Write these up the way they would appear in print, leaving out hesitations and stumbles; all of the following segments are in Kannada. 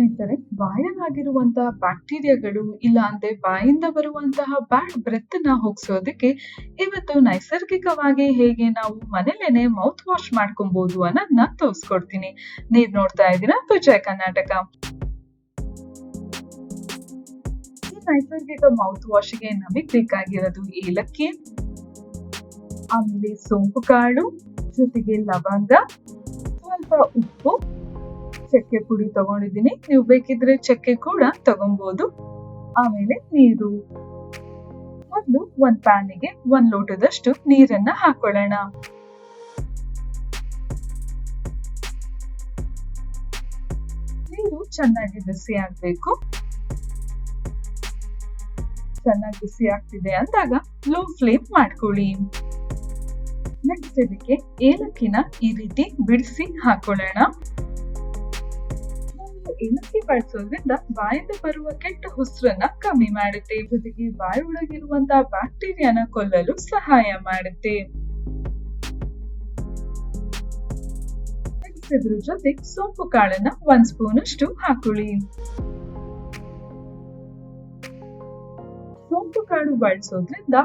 ಸ್ನೇಹಿತರೆ, ಬಾಯಲ್ಲಾಗಿರುವಂತಹ ಬ್ಯಾಕ್ಟೀರಿಯಾಗಳು ಇಲ್ಲ ಅಂದ್ರೆ ಬಾಯಿಂದ ಬರುವಂತಹ ಬ್ಯಾಡ್ ಬ್ರೆತ್ ನ ಹೋಗ್ಸೋದಕ್ಕೆ ಇವತ್ತು ನೈಸರ್ಗಿಕವಾಗಿ ಹೇಗೆ ನಾವು ಮನೇಲೇನೆ ಮೌತ್ ವಾಶ್ ಮಾಡ್ಕೊಬಹುದು ಅನ್ನೋದನ್ನ ತೋರಿಸ್ಕೊಡ್ತೀನಿ. ನೀವ್ ನೋಡ್ತಾ ಇದ್ದೀರಾ ವಿಜಯ ಕರ್ನಾಟಕ. ಈ ನೈಸರ್ಗಿಕ ಮೌತ್ ವಾಶ್ಗೆ ನಮಗ್ ಬೇಕಾಗಿರೋದು ಏಲಕ್ಕಿ, ಆಮೇಲೆ ಸೋಂಪು ಕಾಳು, ಜೊತೆಗೆ ಲವಂಗ, ಸ್ವಲ್ಪ ಉಪ್ಪು, ಚಕ್ಕೆ ಪುಡಿ ತಗೊಂಡಿದ್ದೀನಿ. ನೀವು ಬೇಕಿದ್ರೆ ಚಕ್ಕೆ ಕೂಡ ತಗೊಬಹುದು. ಆಮೇಲೆ ನೀರು. ಮೊದಲು ಒಂದ್ ಪ್ಯಾನಿಗೆ 1 ಲೋಟದಷ್ಟು ನೀರನ್ನ ಹಾಕೊಳ್ಳೋಣ. ನೀರು ಚೆನ್ನಾಗಿ ಬಿಸಿ ಆಗ್ಬೇಕು. ಚೆನ್ನಾಗಿ ಬಿಸಿ ಆಗ್ತಿದೆ ಅಂದಾಗ ಲೋ ಫ್ಲೇಮ್ ಮಾಡ್ಕೊಳ್ಳಿ. ನೆಕ್ಸ್ಟ್ ಇದಕ್ಕೆ ಏಲಕ್ಕಿನ ಈ ರೀತಿ ಬಿಡಿಸಿ ಹಾಕೊಳ್ಳೋಣ. ಏಲಕ್ಕಿ ಬಳಸೋದ್ರಿಂದ ಬಾಯಿಂದ ಬರುವ ಕೆಟ್ಟ ಉಸಿರನ್ನ ಕಮ್ಮಿ ಮಾಡುತ್ತೆ, ಜೊತೆಗೆ ಬಾಯಿ ಒಳಗಿರುವಂತಹ ಬ್ಯಾಕ್ಟೀರಿಯಾನ ಕೊಲ್ಲಲು ಸಹಾಯ ಮಾಡುತ್ತೆ. ಇದ್ರ ಜೊತೆ ಸೋಂಪು ಕಾಳನ್ನ 1 ಸ್ಪೂನ್ ಅಷ್ಟು ಹಾಕೊಳ್ಳಿ. ಸೋಂಪು ಕಾಳು ಬಳಸೋದ್ರಿಂದ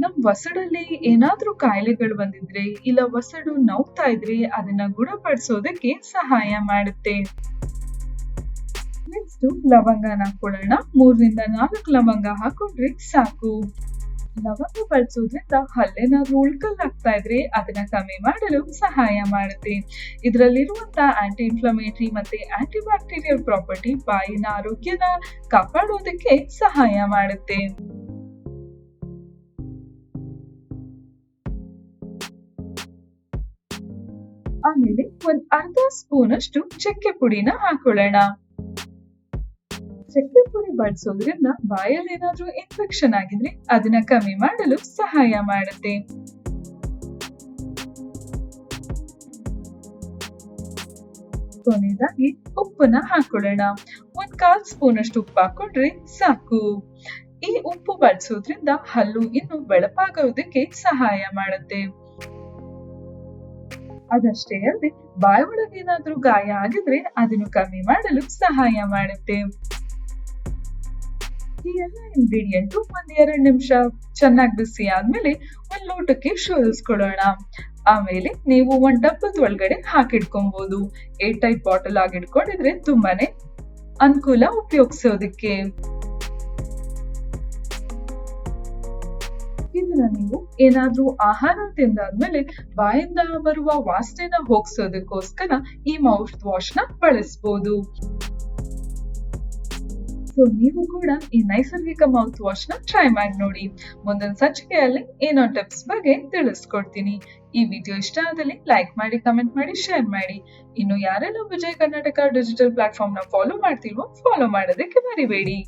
ನಮ್ ವಸಡಲ್ಲಿ ಏನಾದ್ರೂ ಕಾಯಿಲೆಗಳು ಬಂದಿದ್ರೆ ಇಲ್ಲ ವಸಡು ನೋವ್ತಾ ಇದ್ರೆ ಅದನ್ನ ಗುಣಪಡಿಸೋದಕ್ಕೆ ಸಹಾಯ ಮಾಡುತ್ತೆ. ನೆಕ್ಸ್ಟ್ ಲವಂಗನ ಹಾಕೊಳ್ಳೋಣ. 3 ರಿಂದ 4 ಲವಂಗ ಹಾಕೊಂಡ್ರೆ ಸಾಕು. ಲವಂಗ ಬಳಸೋದ್ರಿಂದ ಹಲ್ಲೇನಾದ್ರೂ ಉಳ್ಕಲ್ಲಾಗ್ತಾ ಇದ್ರೆ ಅದನ್ನ ಕಮ್ಮಿ ಮಾಡಲು ಸಹಾಯ ಮಾಡುತ್ತೆ. ಇದರಲ್ಲಿರುವಂತಹ ಆಂಟಿ ಇನ್ಫ್ಲಮೇಟರಿ ಮತ್ತೆ ಆಂಟಿ ಬ್ಯಾಕ್ಟೀರಿಯಲ್ ಪ್ರಾಪರ್ಟಿ ಬಾಯಿನ ಆರೋಗ್ಯನ ಕಾಪಾಡೋದಕ್ಕೆ ಸಹಾಯ ಮಾಡುತ್ತೆ. ಆಮೇಲೆ 1/2 ಸ್ಪೂನ್ ಅಷ್ಟು ಚಕ್ಕೆ ಪುಡಿನ ಹಾಕೊಳ್ಳೋಣ. ಚಕ್ಕೆ ಪುಡಿ ಬಳಸೋದ್ರಿಂದ ಬಾಯಲ್ಲಿ ಏನಾದ್ರೂ ಇನ್ಫೆಕ್ಷನ್ ಆಗಿದ್ರೆ ಅದನ್ನ ಕಮ್ಮಿ ಮಾಡಲು ಸಹಾಯ ಮಾಡುತ್ತೆ. ಕೊನೆಯದಾಗಿ ಉಪ್ಪನ್ನ ಹಾಕೊಳ್ಳೋಣ. 1/4 ಸ್ಪೂನ್ ಅಷ್ಟು ಉಪ್ಪು ಹಾಕೊಂಡ್ರೆ ಸಾಕು. ಈ ಉಪ್ಪು ಬಳಸೋದ್ರಿಂದ ಹಲ್ಲು ಇನ್ನು ಬೆಳಪಾಗೋದಕ್ಕೆ ಸಹಾಯ ಮಾಡುತ್ತೆ. ಅದಷ್ಟೇ ಅಲ್ಲದೆ ಬಾಯಿ ಒಳಗೆ ಏನಾದ್ರೂ ಗಾಯ ಆಗಿದ್ರೆ ಅದನ್ನು ಕಮ್ಮಿ ಮಾಡಲು ಸಹಾಯ ಮಾಡುತ್ತೆ. ಈ ಎಲ್ಲ ಇಂಗ್ರೀಡಿಯೆಂಟ್ 1-2 ನಿಮಿಷ ಚೆನ್ನಾಗಿ ಬಿಸಿ ಆದ್ಮೇಲೆ 1 ಲೋಟಕ್ಕೆ ಶೋಧಿಸ್ಕೊಳ್ಳೋಣ. ಆಮೇಲೆ ನೀವು 1 ಡಬ್ಬದ ಒಳಗಡೆ ಹಾಕಿಡ್ಕೊಬಹುದು. ಏರ್ ಟೈಟ್ ಬಾಟಲ್ ಆಗಿಟ್ಕೊಂಡಿದ್ರೆ ತುಂಬಾನೇ ಅನುಕೂಲ ಉಪಯೋಗಿಸೋದಕ್ಕೆ. ಇದನ್ನ ನೀವು ಏನಾದ್ರೂ ಆಹಾರ ತಿಂದಾದ್ಮೇಲೆ ಬಾಯಿಂದ ಬರುವ ವಾಸನೆನ ಹೋಗ್ಸೋದಕ್ಕೋಸ್ಕರ ಈ ಮೌತ್ ವಾಶ್ ನ ಬಳಸಬಹುದು. ಸೊ ನೀವು ಕೂಡ ಈ ನೈಸರ್ಗಿಕ ಮೌತ್ ವಾಶ್ ನ ಟ್ರೈ ಮಾಡಿ ನೋಡಿ. ಮುಂದಿನ ಸಂಚಿಕೆಯಲ್ಲಿ ಏನೋ ಟಿಪ್ಸ್ ಬಗ್ಗೆ ತಿಳಿಸ್ಕೊಡ್ತೀನಿ. ಈ ವಿಡಿಯೋ ಇಷ್ಟ ಆದಲ್ಲಿ ಲೈಕ್ ಮಾಡಿ, ಕಮೆಂಟ್ ಮಾಡಿ, ಶೇರ್ ಮಾಡಿ. ಇನ್ನು ಯಾರೆಲ್ಲ ವಿಜಯ್ ಕರ್ನಾಟಕ ಡಿಜಿಟಲ್ ಪ್ಲಾಟ್ಫಾರ್ಮ್ ನ ಫಾಲೋ ಮಾಡ್ತಿಲ್ವೋ ಫಾಲೋ ಮಾಡೋದಕ್ಕೆ ಮರಿಬೇಡಿ.